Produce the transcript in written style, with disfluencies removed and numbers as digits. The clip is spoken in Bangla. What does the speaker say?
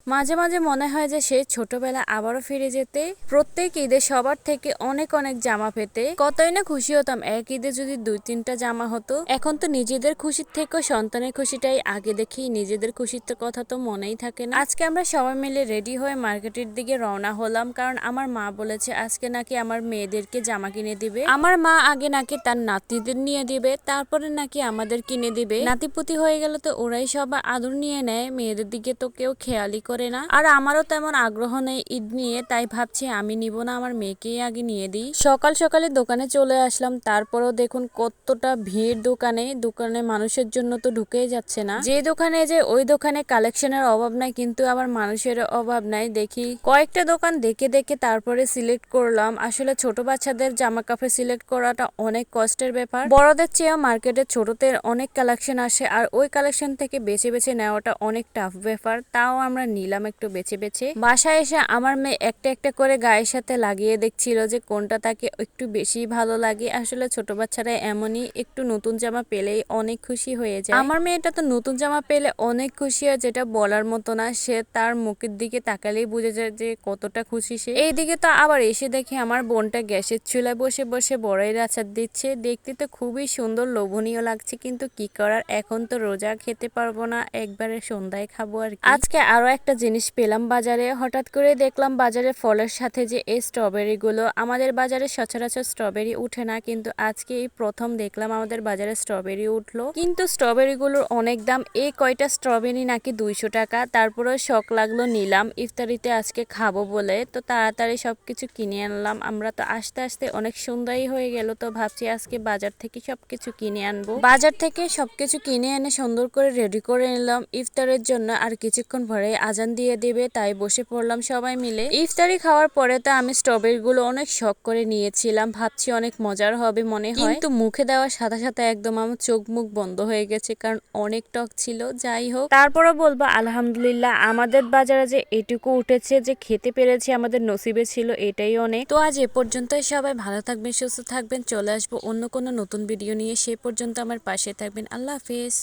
মাঝে মাঝে মনে হয় যে সেই ছোটবেলা আবারও ফিরে যেতে, প্রত্যেক ঈদে সবার থেকে অনেক অনেক জামা পেতে কতই না খুশি হতাম। এক ঈদে যদি 2-3টা জামা হতো। এখন তো নিজেদের খুশির থেকেও সন্তানের খুশিটাই আগে দেখি, নিজেদের খুশির কথা তো মনেই থাকে না। আজকে আমরা সবাই মিলে রেডি হয়ে মার্কেটের দিকে রওনা হলাম, কারণ আমার মা বলেছে আজকে নাকি আমার মেয়েদেরকে জামা কিনে দিবে। আমার মা আগে নাকি তার নাতিদের নিয়ে দিবে, তারপরে নাকি আমাদের কিনে দিবে। নাতিপুতি হয়ে গেলে তো ওরাই সবার আদর নিয়ে নেয়, মেয়েদের দিকে তো কেউ খেয়ালই করে না। আর আমারও তেমন আগ্রহ নেই ঈদ নিয়ে, তাই ভাবছি আমি নিব না, আমার মেয়েকেই আগে নিয়ে দিই। সকাল সকালে দোকানে চলে আসলাম, তারপরেও দেখুন কতটা ভিড় দোকানে। দোকানে মানুষের জন্য তো ঢুকেই যাচ্ছে না। যে দোকানে যে ওই দোকানে কালেকশনের অভাব নাই, কিন্তু আবার মানুষের অভাব নাই। দেখি কয়েকটা দোকান দেখে দেখে তারপরে সিলেক্ট করলাম। আসলে ছোট বাচ্চাদের জামা কাপড় সিলেক্ট করাটা অনেক কষ্টের ব্যাপার। বড়দের চেয়েও মার্কেটে ছোটদের অনেক কালেকশন আসে, আর ওই কালেকশন থেকে বেছে বেছে নেওয়াটা অনেক টাফ ব্যাপার। তাও আমরা নিলাম একটু বেছে বেছে। বাসায় এসে আমার মেয়ে একটা একটা করে গায়ের সাথে লাগিয়ে দেখছিল যে কোনটা তাকে একটু বেশি ভালো লাগে। আসলে ছোট বাচ্চারা এমনই, একটু নতুন জামা পেলেই অনেক খুশি হয়ে যায়। আমার মেয়েটা তো নতুন জামা পেলে অনেক খুশি হয়, যেটা বলার মতো না। সে তার মুখের দিকে তাকালেই বুঝে যায় যে কতটা খুশি সে। এইদিকে তো আবার এসে দেখি আমার বোনটা গ্যাসের চুলায় বসে বসে বড়াইয়ের আচার দিচ্ছে। দেখতে তো খুবই সুন্দর, লোভনীয় লাগছে, কিন্তু কি করার, এখন তো রোজা খেতে পারবো না, একবারে সন্ধ্যায় খাবো আর কি। আজকে আরো একটা জিনিস পেলাম বাজারে। হঠাৎ করে দেখলাম বাজারে ফলের সাথে যে এই স্ট্রবেরি গুলো, আমাদের বাজারে সচরাচর স্ট্রবেরি উঠে না, কিন্তু আজকে এই প্রথম দেখলাম আমাদের বাজারে স্ট্রবেরি উঠলো। কিন্তু স্ট্রবেরি গুলোর অনেক দাম। এই কয়টা স্ট্রবেরি নাকি 200 টাকা। তারপরে শখ লাগলো, নিলাম ইফতারিতে আজকে খাবো বলে। তো তাড়াতাড়ি সবকিছু কিনে আনলাম। আমরা তো আস্তে আস্তে অনেক সন্ধ্যাই হয়ে গেল, তো ভাবছি আজকে বাজার থেকে সবকিছু কিনে আনবো। বাজার থেকে সবকিছু কিনে এনে সুন্দর করে রেডি করে নিলাম ইফতারের জন্য। আর কিছুক্ষণ পরে আজান দিয়ে দিবে, তাই বসে পড়লাম সবাই মিলে। ইফতারি খাওয়ার পরে তো আমি স্ট্রবেরি গুলো অনেক শখ করে নিয়েছিলাম, ভাবছি অনেক মজার হবে মনে হয়, কিন্তু মুখে দেওয়ার সাথে সাথে একদম আমার চোখ মুখ বন্ধ হয়ে গেছে, কারণ অনেক টক ছিল। যাই হোক, তারপরও বলবো আলহামদুলিল্লাহ, আমাদের বাজারে যে এটুকু উঠেছে, যে খেতে পেরেছি, আমাদের নসিবে ছিল, এটাই অনেক। তো আজ এ পর্যন্তই। সবাই ভালো থাকবেন, সুস্থ থাকবেন। চলে আসবো অন্য কোনো নতুন ভিডিও নিয়ে, সে পর্যন্ত আমার পাশে থাকবেন। আল্লাহ হাফেজ।